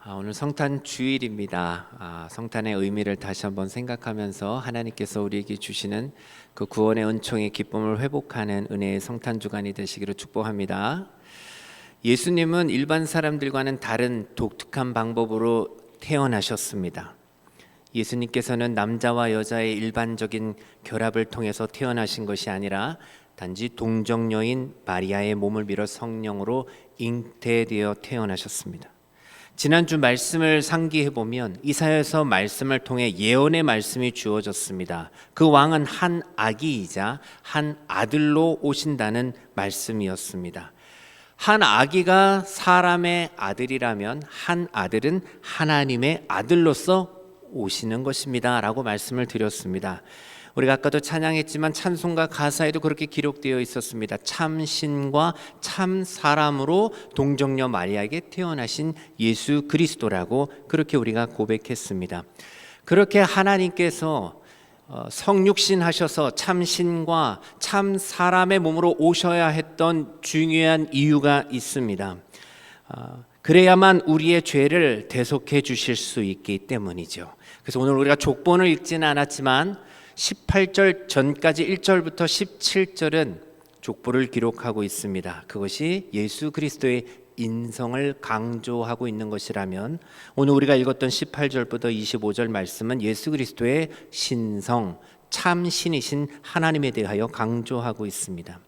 오늘 성탄 주일입니다. 성탄의 의미를 다시 한번 생각하면서 하나님께서 우리에게 주시는 그 구원의 은총의 기쁨을 회복하는 은혜의 성탄 주간이 되시기를 축복합니다. 예수님은 일반 사람들과는 다른 독특한 방법으로 태어나셨습니다. 예수님께서는 남자와 여자의 일반적인 결합을 통해서 태어나신 것이 아니라 단지 동정녀인 마리아의 몸을 빌어 성령으로 잉태되어 태어나셨습니다. 지난주 말씀을 상기해 보면 이사야서 말씀을 통해 예언의 말씀이 주어졌습니다. 그 왕은 한 아기이자 한 아들로 오신다는 말씀이었습니다. 한 아기가 사람의 아들이라면 한 아들은 하나님의 아들로서 오시는 것입니다 라고 말씀을 드렸습니다. 우리가 아까도 찬양했지만 찬송가 가사에도 그렇게 기록되어 있었습니다. 참 신과 참 사람으로 동정녀 마리아에게 태어나신 예수 그리스도라고 그렇게 우리가 고백했습니다. 그렇게 하나님께서 성육신 하셔서 참 신과 참 사람의 몸으로 오셔야 했던 중요한 이유가 있습니다. 그래야만 우리의 죄를 대속해 주실 수 있기 때문이죠. 그래서 오늘 우리가 족본을 읽지는 않았지만 18절 전까지 1절부터 17절은 족보를 기록하고 있습니다. 그것이 예수 그리스도의 인성을 강조하고 있는 것이라면 오늘 우리가 읽었던 18절부터 25절 말씀은 예수 그리스도의 신성, 참 신이신 하나님에 대하여 강조하고 있습니다.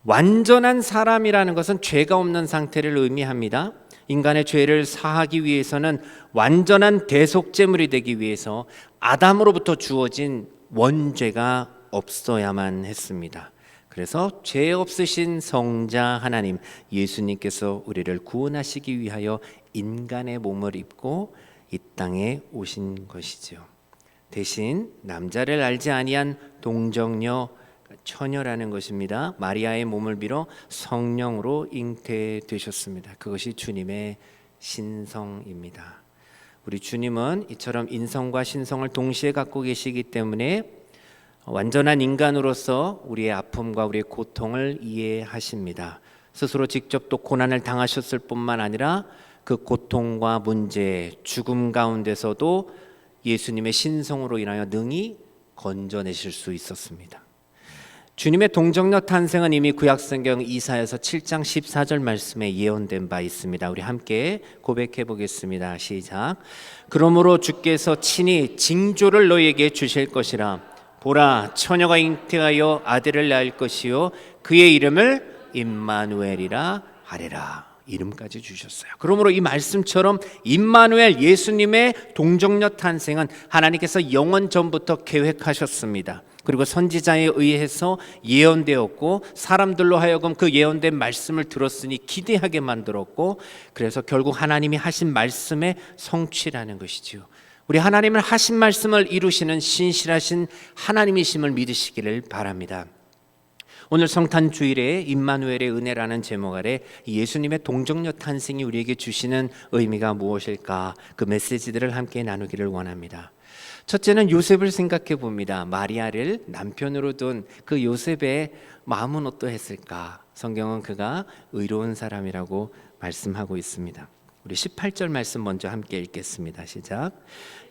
완전한 사람이라는 것은 죄가 없는 상태를 의미합니다. 인간의 죄를 사하기 위해서는 완전한 대속제물이 되기 위해서 아담으로부터 주어진 원죄가 없어야만 했습니다. 그래서 죄 없으신 성자 하나님 예수님께서 우리를 구원하시기 위하여 인간의 몸을 입고 이 땅에 오신 것이죠. 대신 남자를 알지 아니한 동정녀 처녀라는 것입니다. 마리아의 몸을 빌어 성령으로 잉태되셨습니다. 그것이 주님의 신성입니다. 우리 주님은 이처럼 인성과 신성을 동시에 갖고 계시기 때문에 완전한 인간으로서 우리의 아픔과 우리의 고통을 이해하십니다. 스스로 직접 또 고난을 당하셨을 뿐만 아니라 그 고통과 문제, 죽음 가운데서도 예수님의 신성으로 인하여 능히 건져내실 수 있었습니다. 주님의 동정녀 탄생은 이미 구약성경 이사야서 7장 14절 말씀에 예언된 바 있습니다. 우리 함께 고백해 보겠습니다. 시작. 그러므로 주께서 친히 징조를 너희에게 주실 것이라. 보라, 처녀가 잉태하여 아들을 낳을 것이요 그의 이름을 임마누엘이라 하리라. 이름까지 주셨어요. 그러므로 이 말씀처럼 임마누엘 예수님의 동정녀 탄생은 하나님께서 영원 전부터 계획하셨습니다. 그리고 선지자에 의해서 예언되었고 사람들로 하여금 그 예언된 말씀을 들었으니 기대하게 만들었고 그래서 결국 하나님이 하신 말씀의 성취라는 것이지요. 우리 하나님은 하신 말씀을 이루시는 신실하신 하나님이심을 믿으시기를 바랍니다. 오늘 성탄 주일에 임마누엘의 은혜라는 제목 아래 예수님의 동정녀 탄생이 우리에게 주시는 의미가 무엇일까? 그 메시지들을 함께 나누기를 원합니다. 첫째는 요셉을 생각해 봅니다. 마리아를 남편으로 둔 그 요셉의 마음은 어떠했을까? 성경은 그가 의로운 사람이라고 말씀하고 있습니다. 우리 18절 말씀 먼저 함께 읽겠습니다. 시작.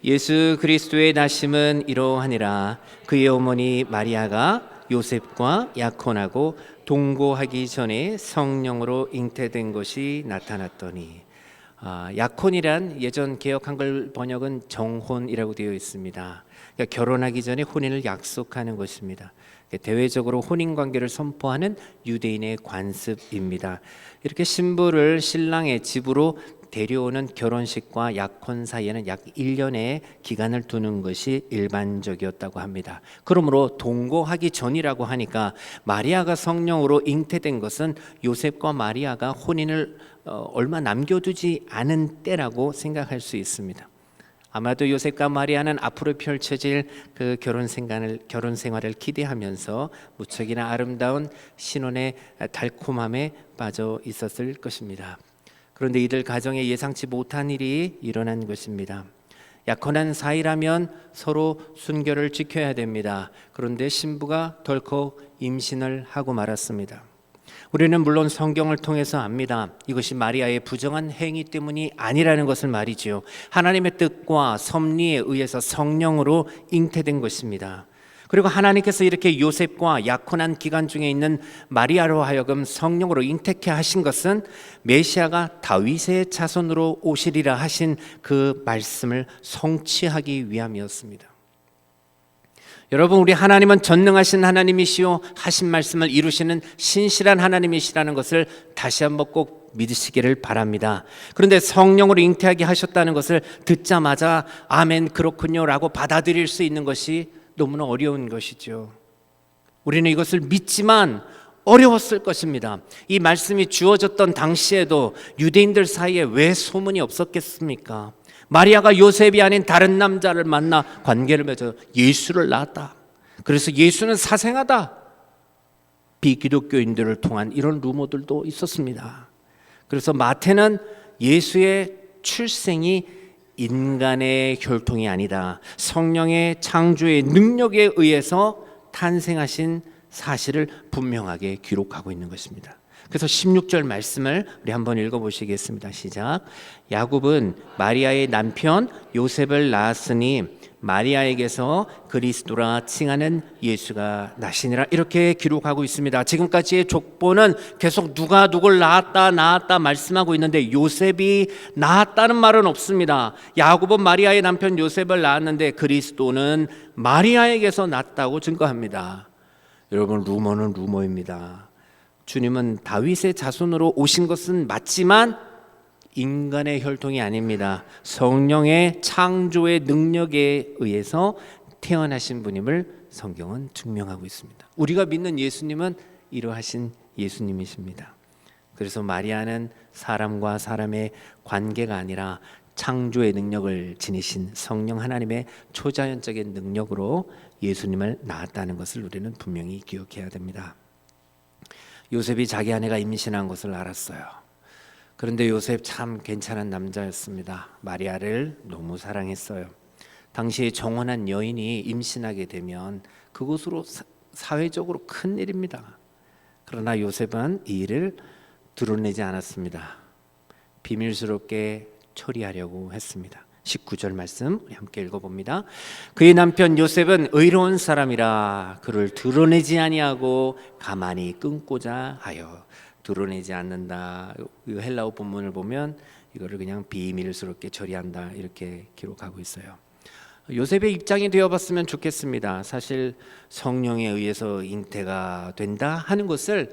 예수 그리스도의 나심은 이러하니라. 그의 어머니 마리아가 요셉과 약혼하고 동거하기 전에 성령으로 잉태된 것이 나타났더니 약혼이란 예전 개역 한글 번역은 정혼이라고 되어 있습니다. 그러니까 결혼하기 전에 혼인을 약속하는 것입니다. 대외적으로 혼인관계를 선포하는 유대인의 관습입니다. 이렇게 신부를 신랑의 집으로 데려오는 결혼식과 약혼 사이에는 약 1년의 기간을 두는 것이 일반적이었다고 합니다. 그러므로 동거하기 전이라고 하니까 마리아가 성령으로 잉태된 것은 요셉과 마리아가 혼인을 얼마 남겨두지 않은 때라고 생각할 수 있습니다. 아마도 요셉과 마리아는 앞으로 펼쳐질 그 결혼 생활을 기대하면서 무척이나 아름다운 신혼의 달콤함에 빠져 있었을 것입니다. 그런데 이들 가정에 예상치 못한 일이 일어난 것입니다. 약혼한 사이라면 서로 순결을 지켜야 됩니다. 그런데 신부가 덜컥 임신을 하고 말았습니다. 우리는 물론 성경을 통해서 압니다. 이것이 마리아의 부정한 행위 때문이 아니라는 것을 말이지요. 하나님의 뜻과 섭리에 의해서 성령으로 잉태된 것입니다. 그리고 하나님께서 이렇게 요셉과 약혼한 기간 중에 있는 마리아로 하여금 성령으로 잉태케 하신 것은 메시아가 다윗의 자손으로 오시리라 하신 그 말씀을 성취하기 위함이었습니다. 여러분, 우리 하나님은 전능하신 하나님이시요 하신 말씀을 이루시는 신실한 하나님이시라는 것을 다시 한번 꼭 믿으시기를 바랍니다. 그런데 성령으로 잉태하게 하셨다는 것을 듣자마자 아멘 그렇군요 라고 받아들일 수 있는 것이 너무나 어려운 것이죠. 우리는 이것을 믿지만 어려웠을 것입니다. 이 말씀이 주어졌던 당시에도 유대인들 사이에 왜 소문이 없었겠습니까? 마리아가 요셉이 아닌 다른 남자를 만나 관계를 맺어 예수를 낳았다. 그래서 예수는 사생아다. 비기독교인들을 통한 이런 루머들도 있었습니다. 그래서 마태는 예수의 출생이 인간의 혈통이 아니다, 성령의 창조의 능력에 의해서 탄생하신 사실을 분명하게 기록하고 있는 것입니다. 그래서 16절 말씀을 우리 한번 읽어보시겠습니다. 시작. 야곱은 마리아의 남편 요셉을 낳았으니 마리아에게서 그리스도라 칭하는 예수가 나시니라, 이렇게 기록하고 있습니다. 지금까지의 족보는 계속 누가 누굴 낳았다 말씀하고 있는데 요셉이 낳았다는 말은 없습니다. 야곱은 마리아의 남편 요셉을 낳았는데 그리스도는 마리아에게서 낳았다고 증거합니다. 여러분, 루머는 루머입니다. 주님은 다윗의 자손으로 오신 것은 맞지만 인간의 혈통이 아닙니다. 성령의 창조의 능력에 의해서 태어나신 분임을 성경은 증명하고 있습니다. 우리가 믿는 예수님은 이러하신 예수님이십니다. 그래서 마리아는 사람과 사람의 관계가 아니라 창조의 능력을 지니신 성령 하나님의 초자연적인 능력으로 예수님을 낳았다는 것을 우리는 분명히 기억해야 됩니다. 요셉이 자기 아내가 임신한 것을 알았어요. 그런데 요셉 참 괜찮은 남자였습니다. 마리아를 너무 사랑했어요. 당시에 정혼한 여인이 임신하게 되면 그것으로 사회적으로 큰 일입니다. 그러나 요셉은 이 일을 드러내지 않았습니다. 비밀스럽게 처리하려고 했습니다. 19절 말씀 우리 함께 읽어봅니다. 그의 남편 요셉은 의로운 사람이라 그를 드러내지 아니하고 가만히 끊고자 하여. 드러내지 않는다. 헬라어 본문을 보면 이거를 그냥 비밀스럽게 처리한다 이렇게 기록하고 있어요. 요셉의 입장이 되어봤으면 좋겠습니다. 사실 성령에 의해서 잉태가 된다 하는 것을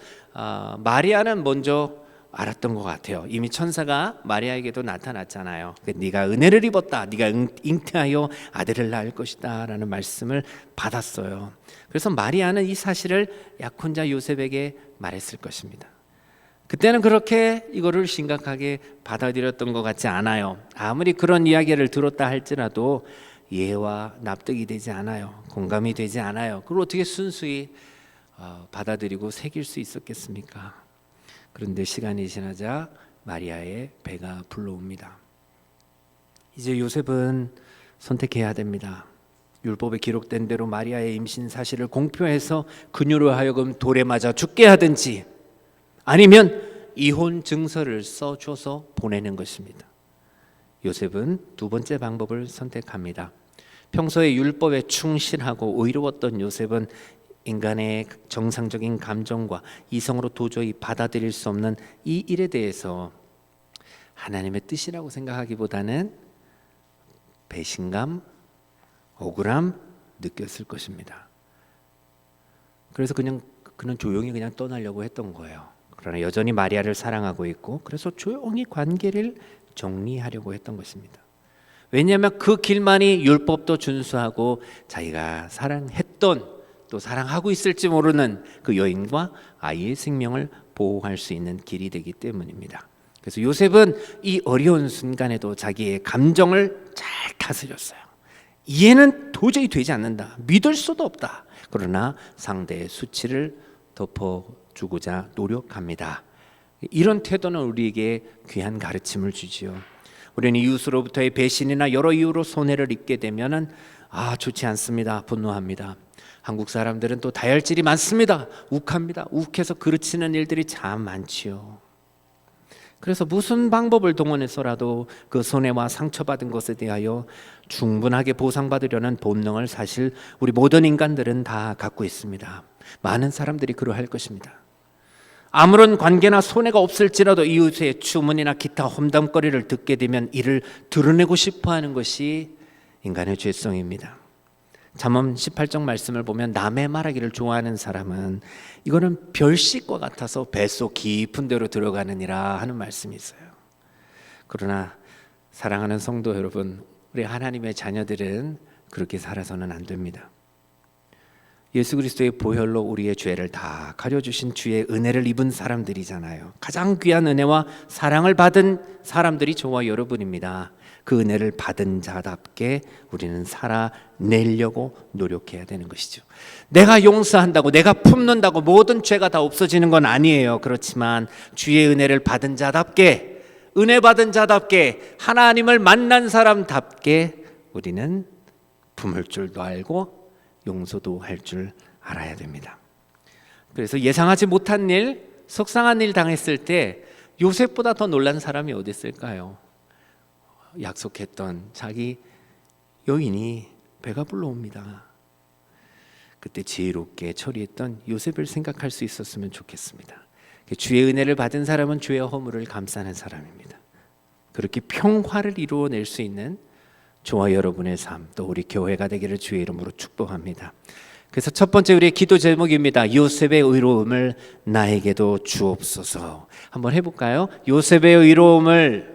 마리아는 먼저 알았던 것 같아요. 이미 천사가 마리아에게도 나타났잖아요. 네가 은혜를 입었다, 네가 잉태하여 아들을 낳을 것이다 라는 말씀을 받았어요. 그래서 마리아는 이 사실을 약혼자 요셉에게 말했을 것입니다. 그때는 그렇게 이거를 심각하게 받아들였던 것 같지 않아요. 아무리 그런 이야기를 들었다 할지라도 이해와 납득이 되지 않아요. 공감이 되지 않아요. 그걸 어떻게 순수히 받아들이고 새길 수 있었겠습니까? 그런데 시간이 지나자 마리아의 배가 불러옵니다. 이제 요셉은 선택해야 됩니다. 율법에 기록된 대로 마리아의 임신 사실을 공표해서 그녀로 하여금 돌에 맞아 죽게 하든지 아니면 이혼 증서를 써줘서 보내는 것입니다. 요셉은 두 번째 방법을 선택합니다. 평소에 율법에 충실하고 의로웠던 요셉은 인간의 정상적인 감정과 이성으로 도저히 받아들일 수 없는 이 일에 대해서 하나님의 뜻이라고 생각하기보다는 배신감, 억울함 느꼈을 것입니다. 그래서 그는 조용히 그냥 떠나려고 했던 거예요. 그러나 여전히 마리아를 사랑하고 있고 그래서 조용히 관계를 정리하려고 했던 것입니다. 왜냐하면 그 길만이 율법도 준수하고 자기가 사랑했던 또 사랑하고 있을지 모르는 그 여인과 아이의 생명을 보호할 수 있는 길이 되기 때문입니다. 그래서 요셉은 이 어려운 순간에도 자기의 감정을 잘 다스렸어요. 이해는 도저히 되지 않는다. 믿을 수도 없다. 그러나 상대의 수치를 덮어주고자 노력합니다. 이런 태도는 우리에게 귀한 가르침을 주지요. 우리는 이웃으로부터의 배신이나 여러 이유로 손해를 입게 되면은 좋지 않습니다. 분노합니다. 한국 사람들은 또 다혈질이 많습니다. 욱합니다. 욱해서 그르치는 일들이 참 많지요. 그래서 무슨 방법을 동원해서라도 그 손해와 상처받은 것에 대하여 충분하게 보상받으려는 본능을 사실 우리 모든 인간들은 다 갖고 있습니다. 많은 사람들이 그러할 것입니다. 아무런 관계나 손해가 없을지라도 이웃의 추문이나 기타 험담거리를 듣게 되면 이를 드러내고 싶어하는 것이 인간의 죄성입니다. 잠언 18장 말씀을 보면 남의 말하기를 좋아하는 사람은 이거는 별식과 같아서 뱃속 깊은 데로 들어가느니라 하는 말씀이 있어요. 그러나 사랑하는 성도 여러분, 우리 하나님의 자녀들은 그렇게 살아서는 안 됩니다. 예수 그리스도의 보혈로 우리의 죄를 다 가려주신 주의 은혜를 입은 사람들이잖아요. 가장 귀한 은혜와 사랑을 받은 사람들이 저와 여러분입니다. 그 은혜를 받은 자답게 우리는 살아내려고 노력해야 되는 것이죠. 내가 용서한다고, 내가 품는다고 모든 죄가 다 없어지는 건 아니에요. 그렇지만 주의 은혜를 받은 자답게, 은혜 받은 자답게, 하나님을 만난 사람답게 우리는 품을 줄도 알고 용서도 할 줄 알아야 됩니다. 그래서 예상하지 못한 일, 속상한 일 당했을 때 요셉보다 더 놀란 사람이 어디 있을까요? 약속했던 자기 여인이 배가 불러옵니다. 그때 지혜롭게 처리했던 요셉을 생각할 수 있었으면 좋겠습니다. 주의 은혜를 받은 사람은 주의 허물을 감싸는 사람입니다. 그렇게 평화를 이루어낼 수 있는 저와 여러분의 삶, 또 우리 교회가 되기를 주의 이름으로 축복합니다. 그래서 첫 번째 우리의 기도 제목입니다. 요셉의 의로움을 나에게도 주옵소서. 한번 해볼까요? 요셉의 의로움을.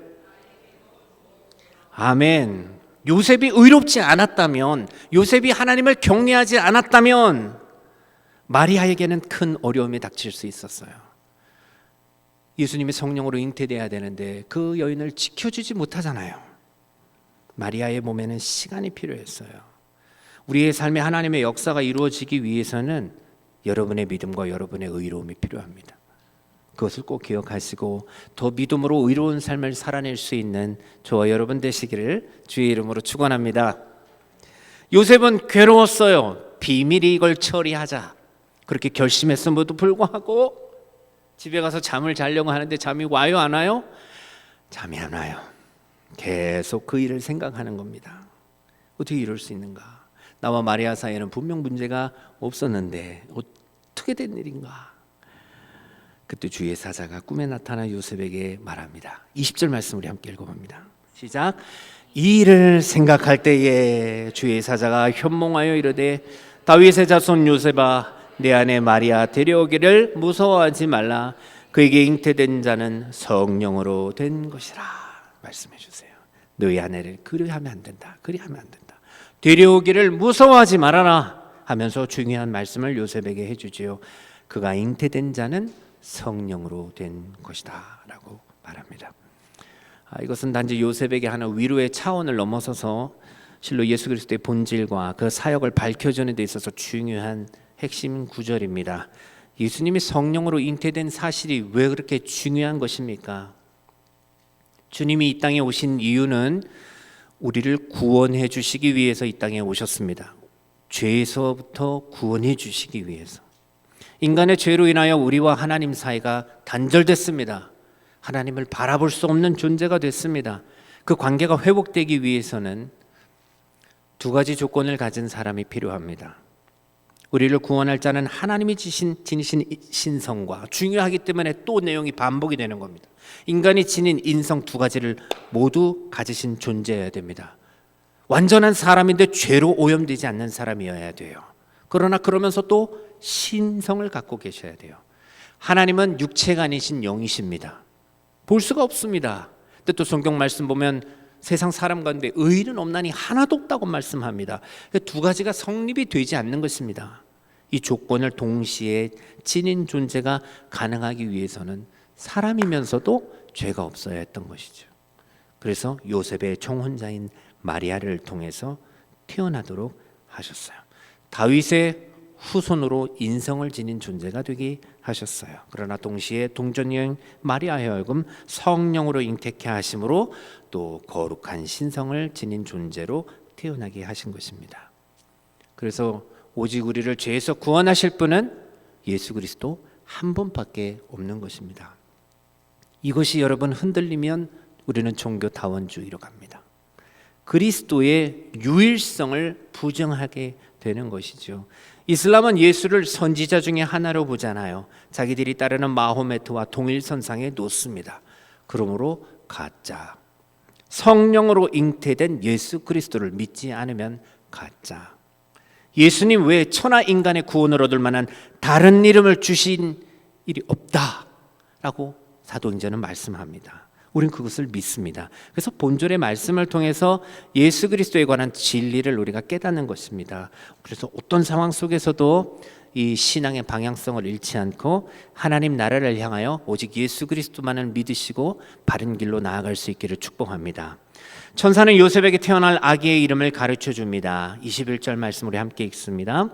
아멘. 요셉이 의롭지 않았다면, 요셉이 하나님을 경외하지 않았다면 마리아에게는 큰 어려움이 닥칠 수 있었어요. 예수님이 성령으로 잉태돼야 되는데 그 여인을 지켜주지 못하잖아요. 마리아의 몸에는 시간이 필요했어요. 우리의 삶에 하나님의 역사가 이루어지기 위해서는 여러분의 믿음과 여러분의 의로움이 필요합니다. 그것을 꼭 기억하시고 더 믿음으로 의로운 삶을 살아낼 수 있는 저와 여러분 되시기를 주의 이름으로 축원합니다. 요셉은 괴로웠어요. 비밀이 이걸 처리하자 그렇게 결심했음에도 불구하고 집에 가서 잠을 자려고 하는데 잠이 와요, 안 와요? 잠이 안 와요. 계속 그 일을 생각하는 겁니다. 어떻게 이럴 수 있는가? 나와 마리아 사이에는 분명 문제가 없었는데 어떻게 된 일인가? 그때 주의 사자가 꿈에 나타나 요셉에게 말합니다. 20절 말씀 우리 함께 읽어봅니다. 시작. 이 일을 생각할 때에 주의 사자가 현몽하여 이르되 다윗의 자손 요셉아 내 아내 마리아 데려오기를 무서워하지 말라. 그에게 잉태된 자는 성령으로 된 것이라. 말씀해 주세요. 너희 아내를 그리하면 안 된다. 그리하면 안 된다. 데려오기를 무서워하지 말아라 하면서 중요한 말씀을 요셉에게 해주지요. 그가 잉태된 자는 성령으로 된 것이다 라고 말합니다. 이것은 단지 요셉에게 하는 위로의 차원을 넘어서서 실로 예수 그리스도의 본질과 그 사역을 밝혀주는 데 있어서 중요한 핵심 구절입니다. 예수님이 성령으로 잉태된 사실이 왜 그렇게 중요한 것입니까? 주님이 이 땅에 오신 이유는 우리를 구원해 주시기 위해서 이 땅에 오셨습니다. 죄에서부터 구원해 주시기 위해서. 인간의 죄로 인하여 우리와 하나님 사이가 단절됐습니다. 하나님을 바라볼 수 없는 존재가 됐습니다. 그 관계가 회복되기 위해서는 두 가지 조건을 가진 사람이 필요합니다. 우리를 구원할 자는 하나님이 지니신 신성과, 중요하기 때문에 또 내용이 반복이 되는 겁니다. 인간이 지닌 인성 두 가지를 모두 가지신 존재여야 됩니다. 완전한 사람인데 죄로 오염되지 않는 사람이어야 돼요. 그러나 그러면서 또 신성을 갖고 계셔야 돼요. 하나님은 육체가 아니신 영이십니다. 볼 수가 없습니다. 근데 또 성경 말씀 보면 세상 사람 가운데 의인은 없나니 하나도 없다고 말씀합니다. 두 가지가 성립이 되지 않는 것입니다. 이 조건을 동시에 지닌 존재가 가능하기 위해서는 사람이면서도 죄가 없어야 했던 것이죠. 그래서 요셉의 총혼자인 마리아를 통해서 태어나도록 하셨어요. 다윗의 후손으로 인성을 지닌 존재가 되게 하셨어요. 그러나 동시에 동전여인 마리아의 하여금 성령으로 잉태케 하심으로 또 거룩한 신성을 지닌 존재로 태어나게 하신 것입니다. 그래서 오직 우리를 죄에서 구원하실 분은 예수 그리스도 한 분밖에 없는 것입니다. 이것이 여러분 흔들리면 우리는 종교다원주의로 갑니다. 그리스도의 유일성을 부정하게 되는 것이죠. 이슬람은 예수를 선지자 중에 하나로 보잖아요. 자기들이 따르는 마호메트와 동일선상에 놓습니다. 그러므로 가짜, 성령으로 잉태된 예수 그리스도를 믿지 않으면 가짜. 예수님 외에 천하 인간의 구원을 얻을 만한 다른 이름을 주신 일이 없다라고 사도행전은 말씀합니다. 우리는 그것을 믿습니다. 그래서 본절의 말씀을 통해서 예수 그리스도에 관한 진리를 우리가 깨닫는 것입니다. 그래서 어떤 상황 속에서도 이 신앙의 방향성을 잃지 않고 하나님 나라를 향하여 오직 예수 그리스도만을 믿으시고 바른 길로 나아갈 수 있기를 축복합니다. 천사는 요셉에게 태어날 아기의 이름을 가르쳐 줍니다. 21절 말씀 우리 함께 읽습니다.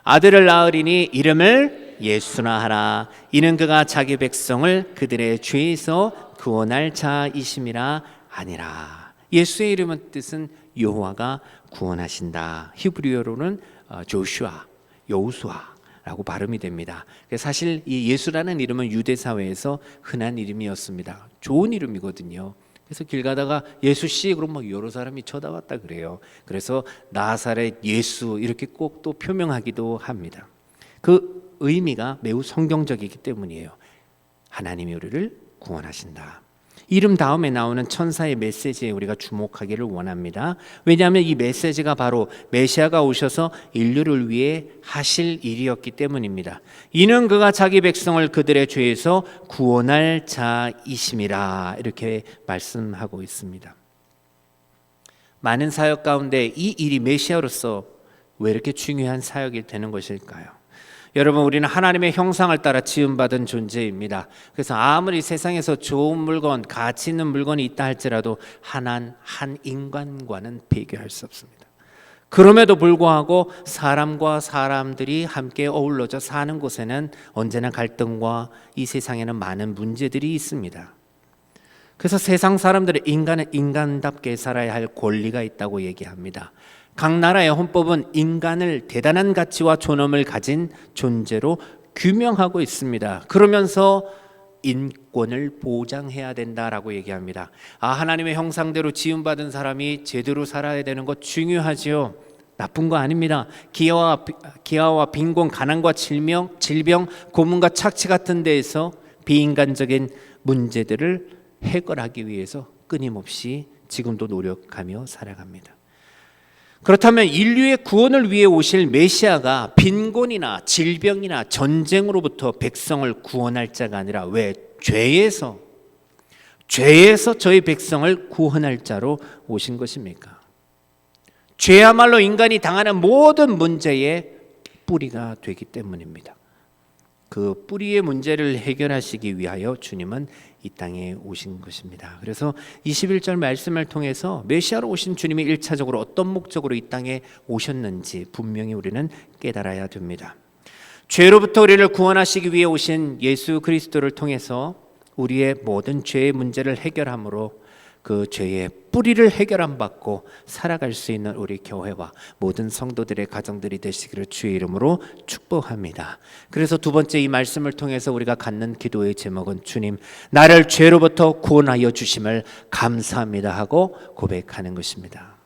아들을 낳으리니 이름을 예수나 하라. 이는 그가 자기 백성을 그들의 죄에서 구원할 자이심이라 하니라. 예수의 이름은 뜻은 여호와가 구원하신다. 히브리어로는 조슈아, 여호수아라고 발음이 됩니다. 사실 이 예수라는 이름은 유대 사회에서 흔한 이름이었습니다. 좋은 이름이거든요. 그래서 길 가다가 예수 씨 그럼 막 여러 사람이 쳐다봤다 그래요. 그래서 나사렛 예수 이렇게 꼭 또 표명하기도 합니다. 그 의미가 매우 성경적이기 때문이에요. 하나님이 우리를 구원하신다. 이름 다음에 나오는 천사의 메시지에 우리가 주목하기를 원합니다. 왜냐하면 이 메시지가 바로 메시아가 오셔서 인류를 위해 하실 일이었기 때문입니다. 이는 그가 자기 백성을 그들의 죄에서 구원할 자이심이라 이렇게 말씀하고 있습니다. 많은 사역 가운데 이 일이 메시아로서 왜 이렇게 중요한 사역이 되는 것일까요? 여러분, 우리는 하나님의 형상을 따라 지음받은 존재입니다. 그래서 아무리 세상에서 좋은 물건, 가치 있는 물건이 있다 할지라도 한 인간과는 비교할 수 없습니다. 그럼에도 불구하고 사람과 사람들이 함께 어우러져 사는 곳에는 언제나 갈등과 이 세상에는 많은 문제들이 있습니다. 그래서 세상 사람들은 인간은 인간답게 살아야 할 권리가 있다고 얘기합니다. 각 나라의 헌법은 인간을 대단한 가치와 존엄을 가진 존재로 규명하고 있습니다. 그러면서 인권을 보장해야 된다라고 얘기합니다. 하나님의 형상대로 지음받은 사람이 제대로 살아야 되는 것 중요하지요. 나쁜 거 아닙니다. 기아와 빈곤, 가난과 질병, 고문과 착취 같은 데에서 비인간적인 문제들을 해결하기 위해서 끊임없이 지금도 노력하며 살아갑니다. 그렇다면 인류의 구원을 위해 오실 메시아가 빈곤이나 질병이나 전쟁으로부터 백성을 구원할 자가 아니라 왜 죄에서 저희 백성을 구원할 자로 오신 것입니까? 죄야말로 인간이 당하는 모든 문제의 뿌리가 되기 때문입니다. 그 뿌리의 문제를 해결하시기 위하여 주님은 이 땅에 오신 것입니다. 그래서 21절 말씀을 통해서 메시아로 오신 주님이 1차적으로 어떤 목적으로 이 땅에 오셨는지 분명히 우리는 깨달아야 됩니다. 죄로부터 우리를 구원하시기 위해 오신 예수 그리스도를 통해서 우리의 모든 죄의 문제를 해결함으로 그 죄의 뿌리를 해결함 받고 살아갈 수 있는 우리 교회와 모든 성도들의 가정들이 되시기를 주의 이름으로 축복합니다. 그래서 두 번째 이 말씀을 통해서 우리가 갖는 기도의 제목은 주님 나를 죄로부터 구원하여 주심을 감사합니다 하고 고백하는 것입니다.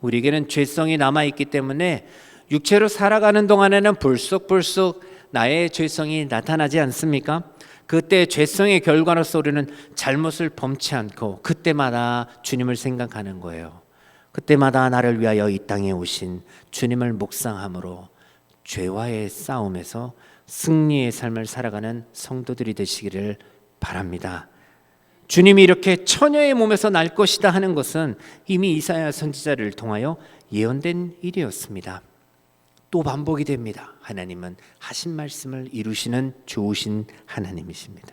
우리에게는 죄성이 남아있기 때문에 육체로 살아가는 동안에는 불쑥불쑥 나의 죄성이 나타나지 않습니까? 그때 죄성의 결과로서 우리는 잘못을 범치 않고 그때마다 주님을 생각하는 거예요. 그때마다 나를 위하여 이 땅에 오신 주님을 묵상함으로 죄와의 싸움에서 승리의 삶을 살아가는 성도들이 되시기를 바랍니다. 주님이 이렇게 처녀의 몸에서 날 것이다 하는 것은 이미 이사야 선지자를 통하여 예언된 일이었습니다. 또 반복이 됩니다. 하나님은 하신 말씀을 이루시는 좋으신 하나님이십니다.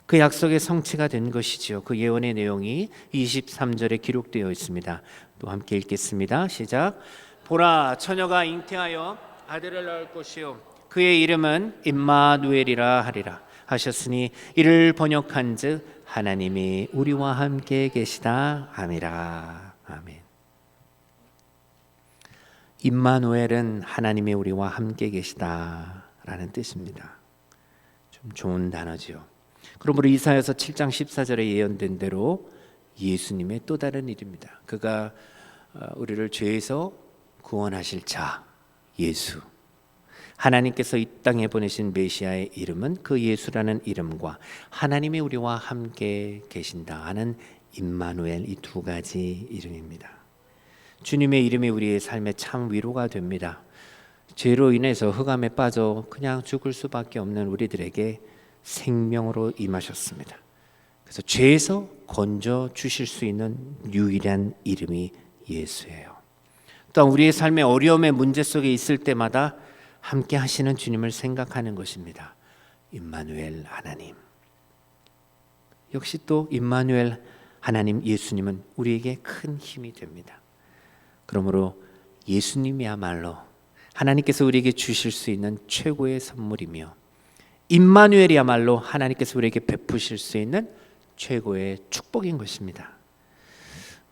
그 약속의 성취가 된 것이지요. 그 예언의 내용이 23절에 기록되어 있습니다. 또 함께 읽겠습니다. 시작. 보라, 처녀가 잉태하여 아들을 낳을 것이요 그의 이름은 임마누엘이라 하리라 하셨으니 이를 번역한즉 하나님이 우리와 함께 계시다 함이라. 아멘. 임마누엘은 하나님이 우리와 함께 계시다라는 뜻입니다. 좀 좋은 단어지요. 그러므로 이사야서 7장 14절에 예언된 대로 예수님의 또 다른 일입니다. 그가 우리를 죄에서 구원하실 자 예수, 하나님께서 이 땅에 보내신 메시아의 이름은 그 예수라는 이름과 하나님이 우리와 함께 계신다 하는 임마누엘, 이 두 가지 이름입니다. 주님의 이름이 우리의 삶에 참 위로가 됩니다. 죄로 인해서 흑암에 빠져 그냥 죽을 수밖에 없는 우리들에게 생명으로 임하셨습니다. 그래서 죄에서 건져 주실 수 있는 유일한 이름이 예수예요. 또한 우리의 삶의 어려움의 문제 속에 있을 때마다 함께 하시는 주님을 생각하는 것입니다. 임마누엘 하나님. 역시 또 임마누엘 하나님 예수님은 우리에게 큰 힘이 됩니다. 그러므로 예수님이야말로 하나님께서 우리에게 주실 수 있는 최고의 선물이며 임마누엘이야말로 하나님께서 우리에게 베푸실 수 있는 최고의 축복인 것입니다.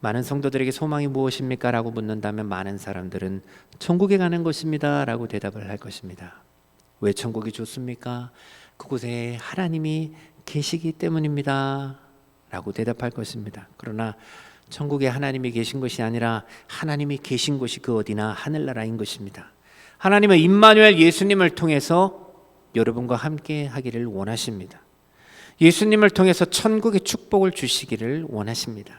많은 성도들에게 소망이 무엇입니까? 라고 묻는다면 많은 사람들은 천국에 가는 것입니다 라고 대답을 할 것입니다. 왜 천국이 좋습니까? 그곳에 하나님이 계시기 때문입니다 라고 대답할 것입니다. 그러나 천국에 하나님이 계신 것이 아니라 하나님이 계신 곳이 그 어디나 하늘나라인 것입니다. 하나님은 임마누엘 예수님을 통해서 여러분과 함께 하기를 원하십니다. 예수님을 통해서 천국의 축복을 주시기를 원하십니다.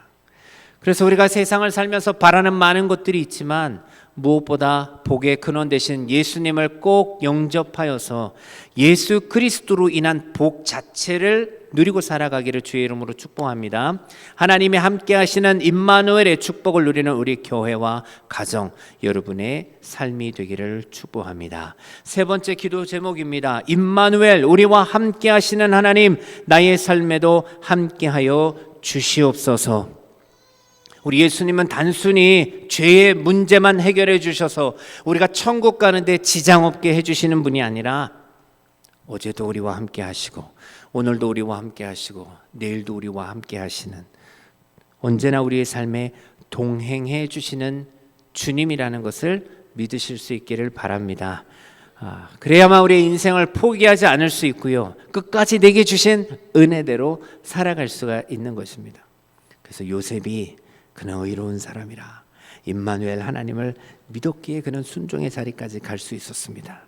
그래서 우리가 세상을 살면서 바라는 많은 것들이 있지만 무엇보다 복의 근원 되신 예수님을 꼭 영접하여서 예수 그리스도로 인한 복 자체를 누리고 살아가기를 주의 이름으로 축복합니다. 하나님이 함께 하시는 임마누엘의 축복을 누리는 우리 교회와 가정, 여러분의 삶이 되기를 축복합니다. 세 번째 기도 제목입니다. 임마누엘, 우리와 함께 하시는 하나님, 나의 삶에도 함께하여 주시옵소서. 우리 예수님은 단순히 죄의 문제만 해결해 주셔서 우리가 천국 가는데 지장 없게 해주시는 분이 아니라 어제도 우리와 함께 하시고 오늘도 우리와 함께 하시고 내일도 우리와 함께 하시는, 언제나 우리의 삶에 동행해 주시는 주님이라는 것을 믿으실 수 있기를 바랍니다. 그래야만 우리의 인생을 포기하지 않을 수 있고요, 끝까지 내게 주신 은혜대로 살아갈 수가 있는 것입니다. 그래서 요셉이 그는 의로운 사람이라 임마누엘 하나님을 믿었기에 그는 순종의 자리까지 갈 수 있었습니다.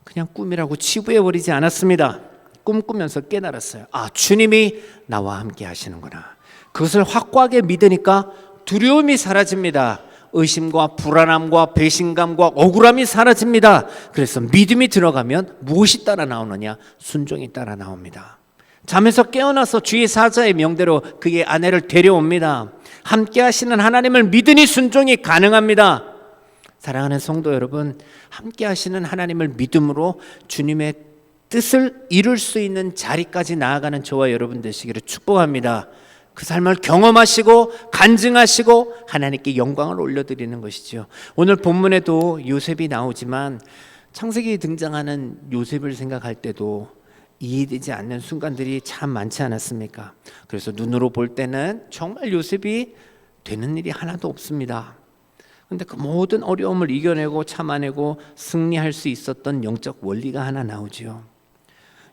그냥 꿈이라고 치부해버리지 않았습니다. 꿈꾸면서 깨달았어요. 주님이 나와 함께 하시는구나. 그것을 확고하게 믿으니까 두려움이 사라집니다. 의심과 불안함과 배신감과 억울함이 사라집니다. 그래서 믿음이 들어가면 무엇이 따라 나오느냐? 순종이 따라 나옵니다. 잠에서 깨어나서 주의 사자의 명대로 그의 아내를 데려옵니다. 함께 하시는 하나님을 믿으니 순종이 가능합니다. 사랑하는 성도 여러분, 함께 하시는 하나님을 믿음으로 주님의 뜻을 이룰 수 있는 자리까지 나아가는 저와 여러분 되시기를 축복합니다. 그 삶을 경험하시고 간증하시고 하나님께 영광을 올려드리는 것이죠. 오늘 본문에도 요셉이 나오지만 창세기에 등장하는 요셉을 생각할 때도 이해되지 않는 순간들이 참 많지 않았습니까? 그래서 눈으로 볼 때는 정말 요셉이 되는 일이 하나도 없습니다. 그런데 그 모든 어려움을 이겨내고 참아내고 승리할 수 있었던 영적 원리가 하나 나오죠.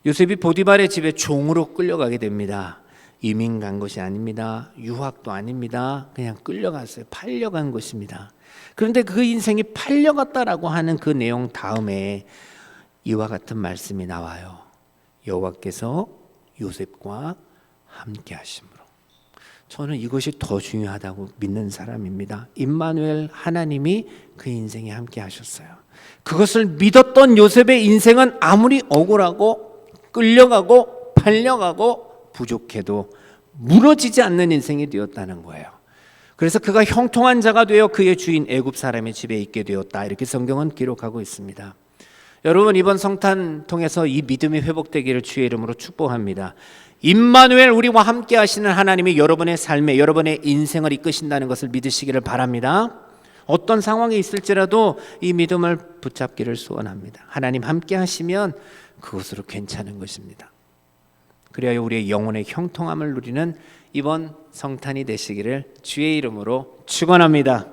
요셉이 보디발의 집에 종으로 끌려가게 됩니다. 이민 간 것이 아닙니다. 유학도 아닙니다. 그냥 끌려갔어요. 팔려간 것입니다. 그런데 그 인생이 팔려갔다라고 하는 그 내용 다음에 이와 같은 말씀이 나와요. 여호와께서 요셉과 함께 하심으로. 저는 이것이 더 중요하다고 믿는 사람입니다. 임마누엘 하나님이 그 인생에 함께 하셨어요. 그것을 믿었던 요셉의 인생은 아무리 억울하고 끌려가고 팔려가고 부족해도 무너지지 않는 인생이 되었다는 거예요. 그래서 그가 형통한 자가 되어 그의 주인 애굽 사람의 집에 있게 되었다, 이렇게 성경은 기록하고 있습니다. 여러분, 이번 성탄 통해서 이 믿음이 회복되기를 주의 이름으로 축복합니다. 임마누엘, 우리와 함께 하시는 하나님이 여러분의 삶에 여러분의 인생을 이끄신다는 것을 믿으시기를 바랍니다. 어떤 상황이 있을지라도 이 믿음을 붙잡기를 소원합니다. 하나님 함께 하시면 그것으로 괜찮은 것입니다. 그래야 우리의 영혼의 형통함을 누리는 이번 성탄이 되시기를 주의 이름으로 축원합니다.